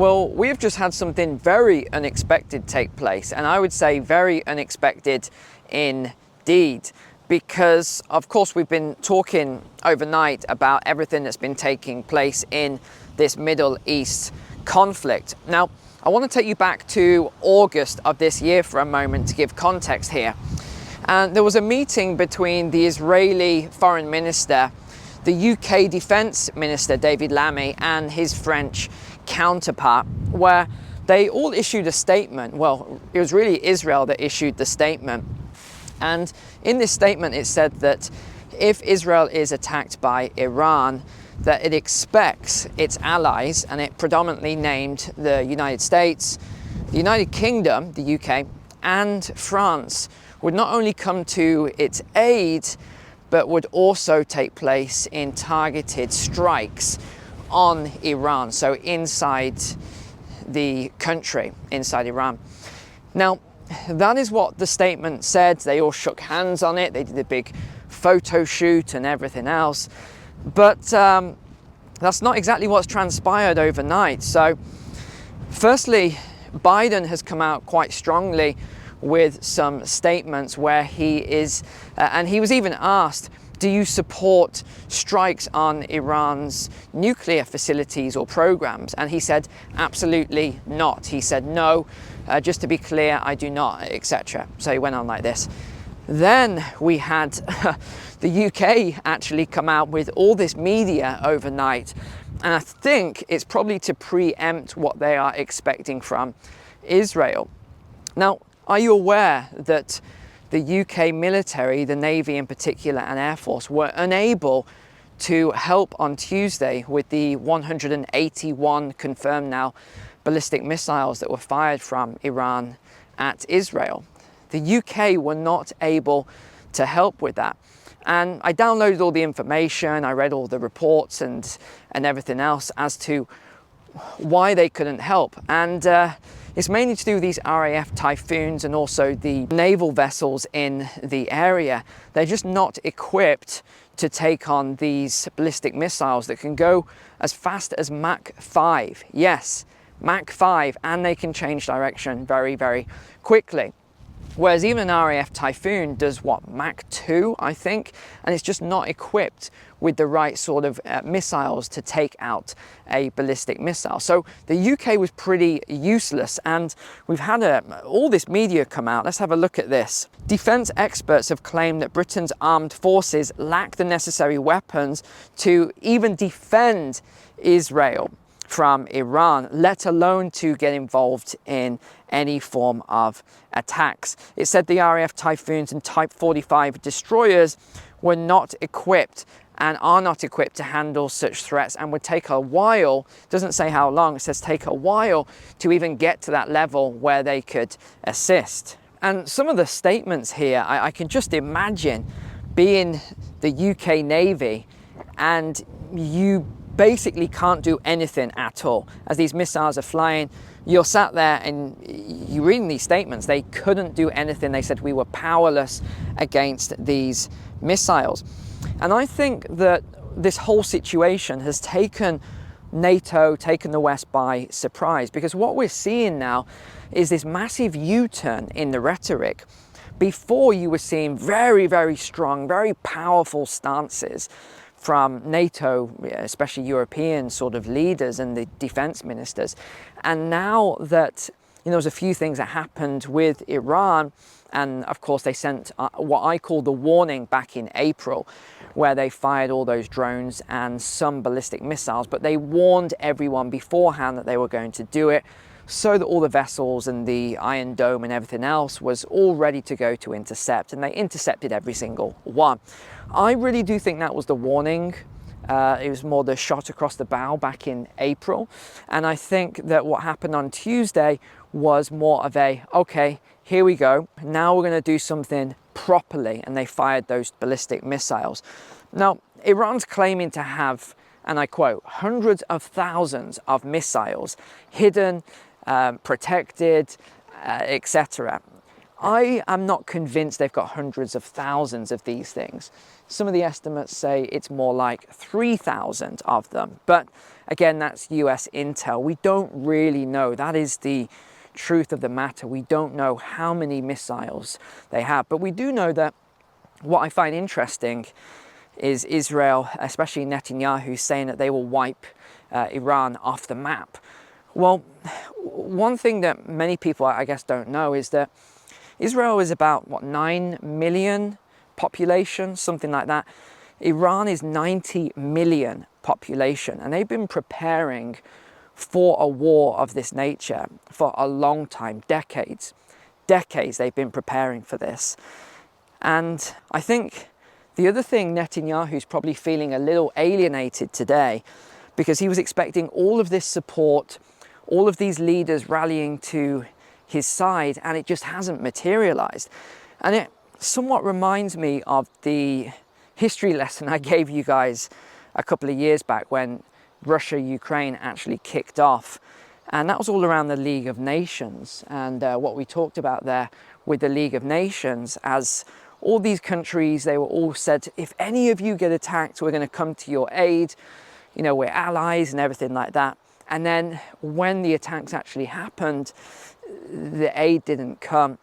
Well, we've just had something very unexpected take place, and I would say very unexpected indeed, because of course we've been talking overnight about everything that's been taking place in this Middle East conflict. Now, I want to take you back to August of this year for a moment to give context here. And there was a meeting between the Israeli foreign minister, the UK defense minister, David Lammy, and his French counterpart, where they all issued a statement. Well, it was really Israel that issued the statement. And in this statement, it said that if Israel is attacked by Iran, that it expects its allies, and it predominantly named the United States, the United Kingdom, the UK, and France, would not only come to its aid, but would also take place in targeted strikes on Iran, so inside the country, inside Iran. Now, that is what the statement said. They all shook hands on it. They did a big photo shoot and everything else. But that's not exactly what's transpired overnight. So, firstly, Biden has come out quite strongly with some statements where he is, and he was even asked, do you support strikes on Iran's nuclear facilities or programs? And he said, absolutely not. He said, no, just to be clear, I do not, etc. So he went on like this. Then we had the UK actually come out with all this media overnight. And I think it's probably to preempt what they are expecting from Israel. Now, are you aware that the UK military, the Navy in particular, and Air Force were unable to help on Tuesday with the 181 confirmed now ballistic missiles that were fired from Iran at Israel? The UK were not able to help with that. And I downloaded all the information, I read all the reports and everything else as to why they couldn't help. And it's mainly to do with these RAF Typhoons and also the naval vessels in the area. They're just not equipped to take on these ballistic missiles that can go as fast as Mach 5. Yes, Mach 5, and they can change direction very, very quickly. Whereas even an RAF Typhoon does what, Mach 2, I think, and it's just not equipped with the right sort of missiles to take out a ballistic missile. So the UK was pretty useless, and we've had all this media come out. Let's have a look at this. Defense experts have claimed that Britain's armed forces lack the necessary weapons to even defend Israel from Iran, let alone to get involved in any form of attacks. It said the RAF Typhoons and Type 45 destroyers were not equipped and are not equipped to handle such threats, and would take a while, doesn't say how long, it says take a while to even get to that level where they could assist. And some of the statements here, I can just imagine being the UK Navy and you basically can't do anything at all. As these missiles are flying, you're sat there and you're reading these statements. They couldn't do anything. They said we were powerless against these missiles. And I think that this whole situation has taken NATO, taken the West by surprise, because what we're seeing now is this massive U-turn in the rhetoric. Before, you were seeing very, very strong, very powerful stances from NATO, especially European sort of leaders and the defense ministers. And now that, there's a few things that happened with Iran, and of course they sent what I call the warning back in April, where they fired all those drones and some ballistic missiles, but they warned everyone beforehand that they were going to do it, so that all the vessels and the Iron Dome and everything else was all ready to go to intercept, and they intercepted every single one. I really do think that was the warning. It was more the shot across the bow back in April. And I think that what happened on Tuesday was more of a, okay, here we go. Now we're going to do something properly. And they fired those ballistic missiles. Now, Iran's claiming to have, and I quote, hundreds of thousands of missiles hidden, protected, etc. I am not convinced they've got hundreds of thousands of these things. Some of the estimates say it's more like 3,000 of them. But again, that's US intel. We don't really know. That is the truth of the matter. We don't know how many missiles they have. But we do know that what I find interesting is Israel, especially Netanyahu, saying that they will wipe Iran off the map. Well, one thing that many people, I guess, don't know is that Israel is about, what, 9 million population, something like that. Iran is 90 million population, and they've been preparing for a war of this nature for a long time, decades. Decades they've been preparing for this. And I think the other thing, Netanyahu's probably feeling a little alienated today, because he was expecting all of this support, all of these leaders rallying to his side, and it just hasn't materialized. And it somewhat reminds me of the history lesson I gave you guys a couple of years back when Russia-Ukraine actually kicked off. And that was all around the League of Nations, and what we talked about there with the League of Nations, as all these countries, they were all said, if any of you get attacked, we're going to come to your aid. You know, we're allies and everything like that. And then when the attacks actually happened, the aid didn't come.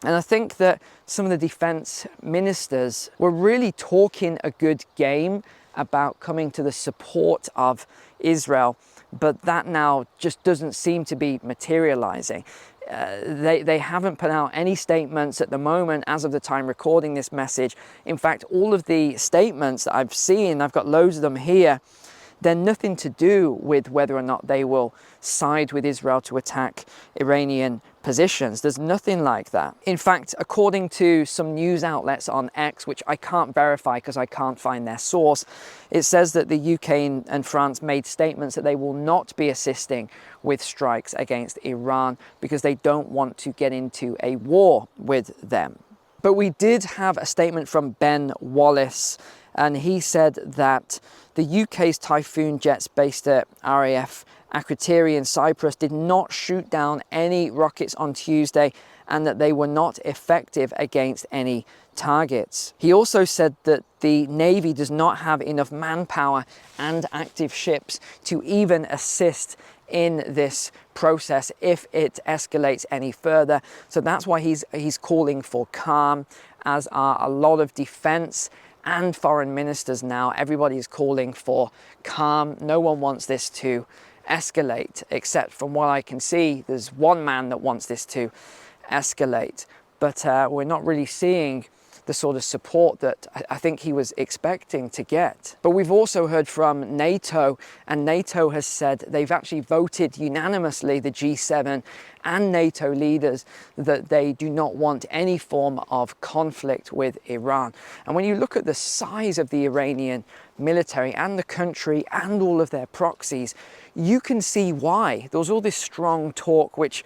And I think that some of the defense ministers were really talking a good game about coming to the support of Israel, but that now just doesn't seem to be materializing. They haven't put out any statements at the moment as of the time recording this message. In fact, all of the statements that I've seen, I've got loads of them here, they're nothing to do with whether or not they will side with Israel to attack Iranian positions. There's nothing like that. In fact, according to some news outlets on X, which I can't verify because I can't find their source, it says that the UK and France made statements that they will not be assisting with strikes against Iran because they don't want to get into a war with them. But we did have a statement from Ben Wallace, and he said that the UK's Typhoon jets based at RAF Akrotiri in Cyprus did not shoot down any rockets on Tuesday, and that they were not effective against any targets. He also said that the Navy does not have enough manpower and active ships to even assist in this process if it escalates any further. So that's why he's calling for calm, as are a lot of defense and foreign ministers now. Everybody is calling for calm. No one wants this to escalate, except from what I can see, there's one man that wants this to escalate. But we're not really seeing the sort of support that I think he was expecting to get. But we've also heard from NATO, and NATO has said they've actually voted unanimously, the G7 and NATO leaders, that they do not want any form of conflict with Iran. And when you look at the size of the Iranian military and the country and all of their proxies, you can see why. There was all this strong talk, which,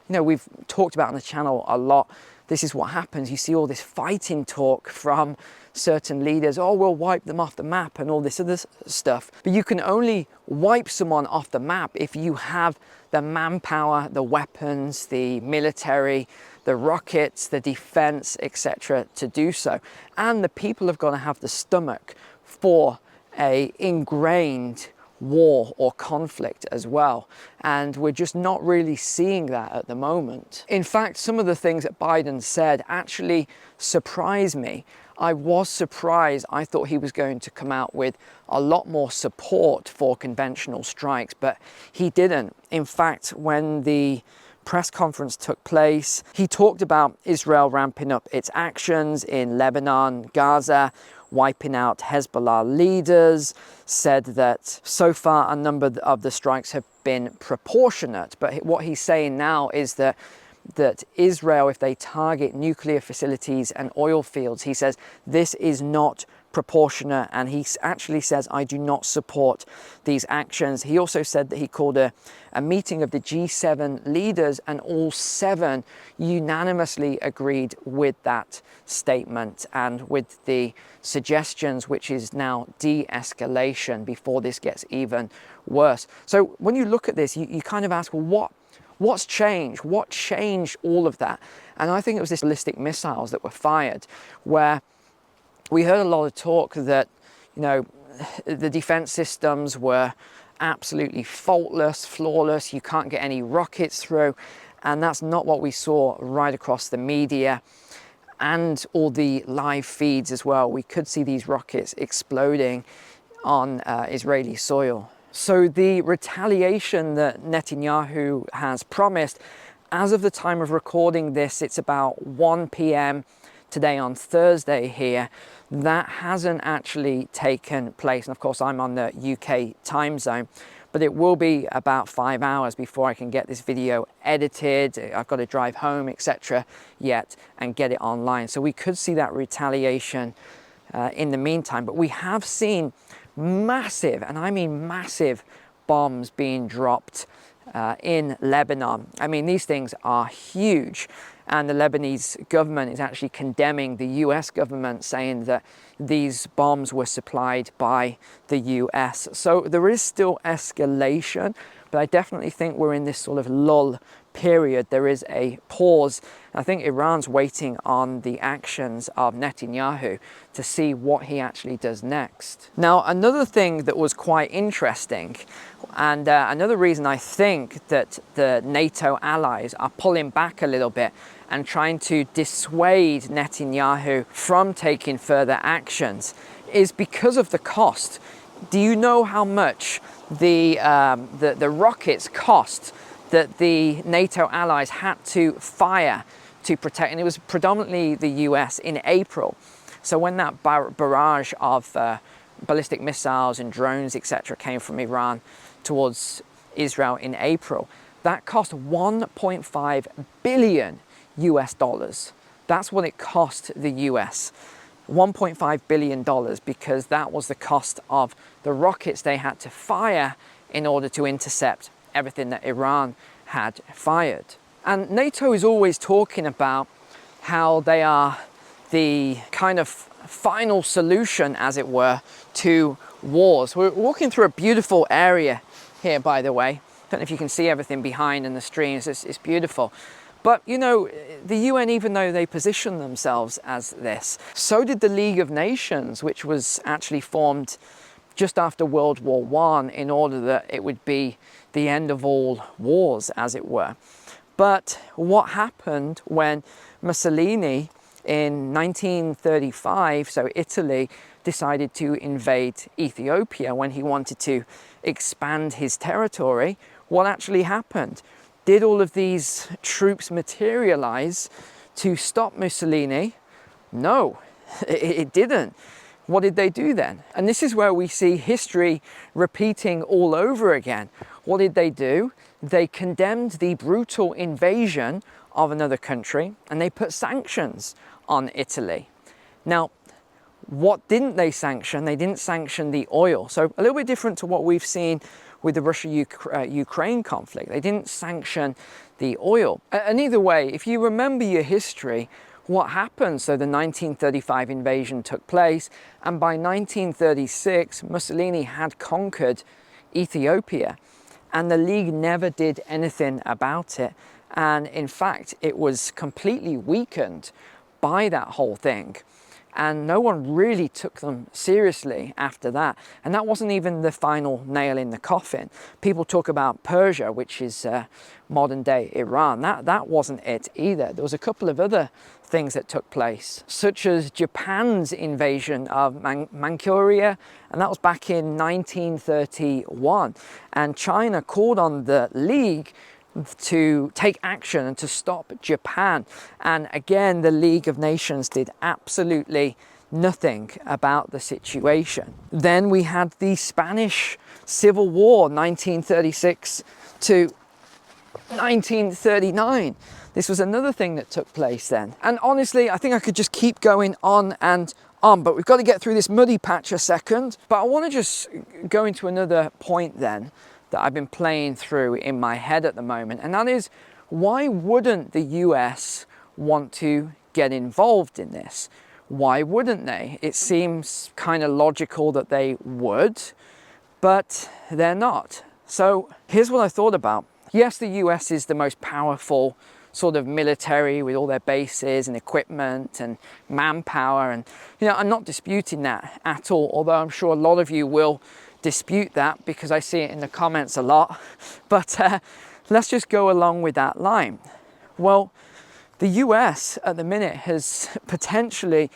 you know, we've talked about on the channel a lot. This is what happens. You see all this fighting talk from certain leaders. Oh, we'll wipe them off the map and all this other stuff. But you can only wipe someone off the map if you have the manpower, the weapons, the military, the rockets, the defense, etc. to do so. And the people have got to have the stomach for a ingrained war or conflict as well, and we're just not really seeing that at the moment. In fact, some of the things that Biden said actually surprised me. I was surprised. I thought he was going to come out with a lot more support for conventional strikes, but he didn't. In fact, when the press conference took place, he talked about Israel ramping up its actions in Lebanon, Gaza, wiping out Hezbollah leaders, said that so far a number of the strikes have been proportionate. But what he's saying now is that Israel, if they target nuclear facilities and oil fields, he says this is not proportionate, and he actually says, I do not support these actions. He also said that he called a meeting of the G7 leaders, and all 7 unanimously agreed with that statement and with the suggestions, which is now de-escalation before this gets even worse. So when you look at this, you kind of ask, well, What's changed? What changed all of that? And I think it was this ballistic missiles that were fired, where we heard a lot of talk that, you know, the defense systems were absolutely faultless, flawless, you can't get any rockets through, and that's not what we saw right across the media and all the live feeds as well. We could see these rockets exploding on Israeli soil. So the retaliation that Netanyahu has promised, as of the time of recording this, it's about 1 p.m. today on Thursday here, that hasn't actually taken place. And of course, I'm on the UK time zone, but it will be about 5 hours before I can get this video edited. I've got to drive home, etc. yet and get it online. So we could see that retaliation in the meantime, but we have seen massive, and I mean massive, bombs being dropped in Lebanon. I mean, these things are huge, and the Lebanese government is actually condemning the US government, saying that these bombs were supplied by the US. So there is still escalation, but I definitely think we're in this sort of lull period. There is a pause. I think Iran's waiting on the actions of Netanyahu to see what he actually does next. Now, another thing that was quite interesting, and another reason I think that the NATO allies are pulling back a little bit and trying to dissuade Netanyahu from taking further actions, is because of the cost. Do you know how much the rockets cost that the NATO allies had to fire to protect? And it was predominantly the US in April. So when that barrage of ballistic missiles and drones, etc., came from Iran towards Israel in April, that cost 1.5 billion US dollars. That's what it cost the US. $1.5 billion, because that was the cost of the rockets they had to fire in order to intercept everything that Iran had fired. And NATO is always talking about how they are the kind of final solution, as it were, to wars. We're walking through a beautiful area here, by the way. Don't know if you can see everything behind in the streams. It's beautiful. But, you know, the UN, even though they position themselves as this, so did the League of Nations, which was actually formed just after World War I in order that it would be the end of all wars, as it were. But what happened when Mussolini in 1935, so Italy, decided to invade Ethiopia when he wanted to expand his territory, what actually happened? Did all of these troops materialize to stop Mussolini? No, it didn't. What did they do then? And this is where we see history repeating all over again. What did they do? They condemned the brutal invasion of another country and they put sanctions on Italy. Now, what didn't they sanction? They didn't sanction the oil. So a little bit different to what we've seen with the Russia-Ukraine conflict. They didn't sanction the oil. And either way, if you remember your history, what happened? So the 1935 invasion took place, and by 1936, Mussolini had conquered Ethiopia, and the League never did anything about it. And in fact, it was completely weakened by that whole thing. And no one really took them seriously after that. And that wasn't even the final nail in the coffin. People talk about Persia, which is modern day Iran. That wasn't it either. There was a couple of other things that took place, such as Japan's invasion of Manchuria, and that was back in 1931. And China called on the League to take action and to stop Japan. And again, the League of Nations did absolutely nothing about the situation. Then we had the Spanish Civil War, 1936 to 1939. This was another thing that took place then. And honestly, I think I could just keep going on and on, but we've got to get through this muddy patch a second. But I want to just go into another point then that I've been playing through in my head at the moment, and that is, why wouldn't the US want to get involved in this? Why wouldn't they? It seems kind of logical that they would, but they're not. So here's what I thought about. Yes, the US is the most powerful sort of military with all their bases and equipment and manpower, and I'm not disputing that at all, although I'm sure a lot of you will dispute that because I see it in the comments a lot. But let's just go along with that line. Well, the US at the minute is potentially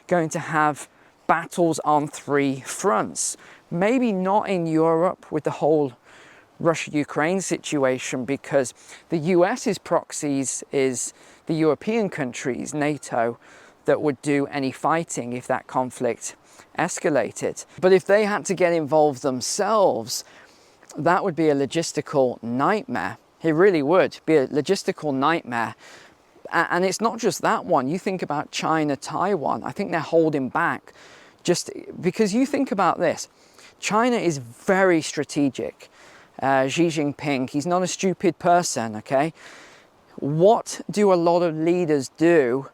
going to have battles on 3 fronts. Maybe not in Europe with the whole Russia-Ukraine situation, because the US's proxies is the European countries, NATO, that would do any fighting if that conflict escalated. But if they had to get involved themselves, that would be a logistical nightmare. It really would be a logistical nightmare. And it's not just that one. You think about China, Taiwan, I think they're holding back just because you think about this. China is very strategic. Xi Jinping, he's not a stupid person, okay? What do a lot of leaders do?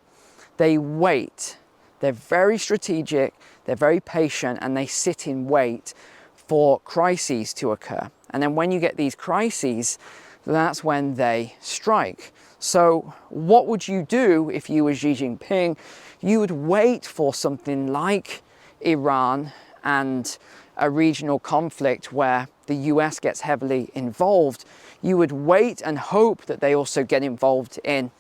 They wait. They're very strategic, they're very patient, and they sit in wait for crises to occur. And then when you get these crises, that's when they strike. So what would you do if you were Xi Jinping? You would wait for something like Iran and a regional conflict where the US gets heavily involved. You would wait and hope that they also get involved in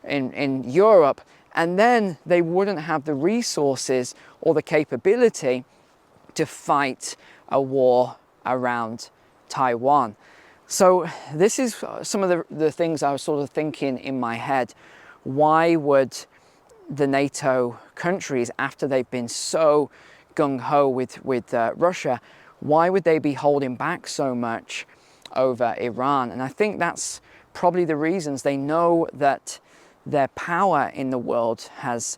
Europe, and then they wouldn't have the resources or the capability to fight a war around Taiwan. So this is some of the things I was sort of thinking in my head. Why would the NATO countries, after they've been so gung-ho with Russia, why would they be holding back so much over Iran? And I think that's probably the reasons. They know that their power in the world has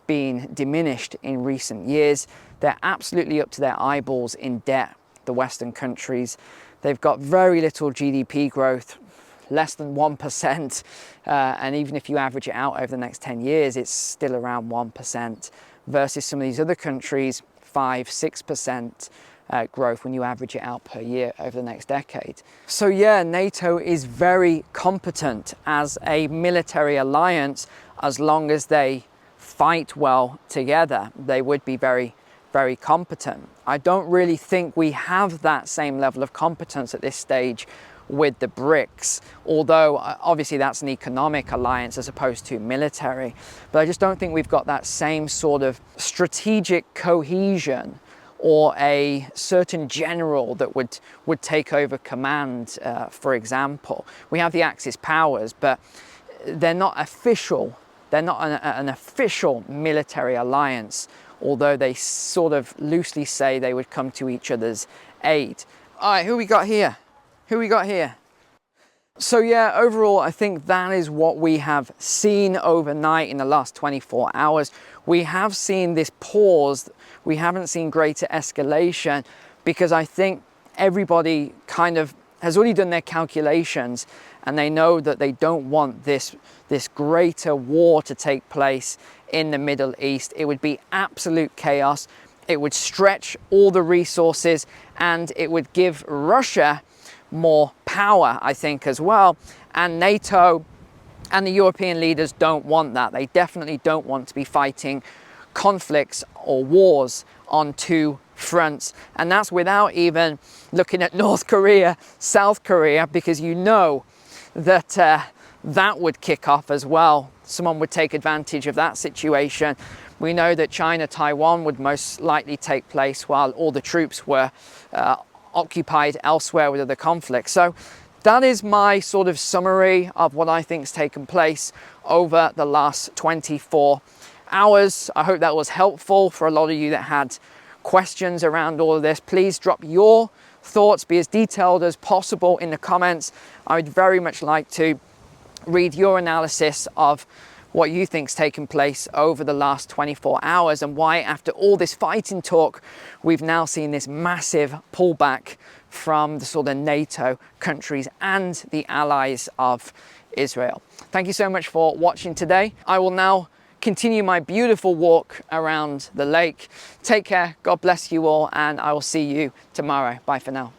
been diminished in recent years. They're absolutely up to their eyeballs in debt, the Western countries. They've got very little GDP growth, less than 1%. And even if you average it out over the next 10 years, it's still around 1%, versus some of these other countries, 5-6% growth when you average it out per year over the next decade. So yeah, NATO is very competent as a military alliance. As long as they fight well together, they would be very, very competent. I don't really think we have that same level of competence at this stage with the BRICS, although obviously that's an economic alliance as opposed to military. But I just don't think we've got that same sort of strategic cohesion or a certain general that would take over command, for example. We have the Axis powers, but they're not official. They're not an official military alliance, although they sort of loosely say they would come to each other's aid. All right, who we got here? Who we got here? So yeah, overall, I think that is what we have seen overnight in the last 24 hours. We have seen this pause. We haven't seen greater escalation because I think everybody kind of has already done their calculations, and they know that they don't want this greater war to take place in the Middle East. It would be absolute chaos. It would stretch all the resources, and it would give Russia more power, I think, as well. And NATO and the European leaders don't want that. They definitely don't want to be fighting conflicts or wars on 2 fronts. And that's without even looking at North Korea, South Korea, because you know that that would kick off as well. Someone would take advantage of that situation. We know that China, Taiwan would most likely take place while all the troops were occupied elsewhere with other conflicts. So that is my sort of summary of what I think has taken place over the last 24 hours. I hope that was helpful for a lot of you that had questions around all of this. Please drop your thoughts, be as detailed as possible in the comments. I would very much like to read your analysis of what you think's taken place over the last 24 hours and why, after all this fighting talk, we've now seen this massive pullback from the sort of NATO countries and the allies of Israel. Thank you so much for watching today. I will now continue my beautiful walk around the lake. Take care, God bless you all, and I will see you tomorrow. Bye for now.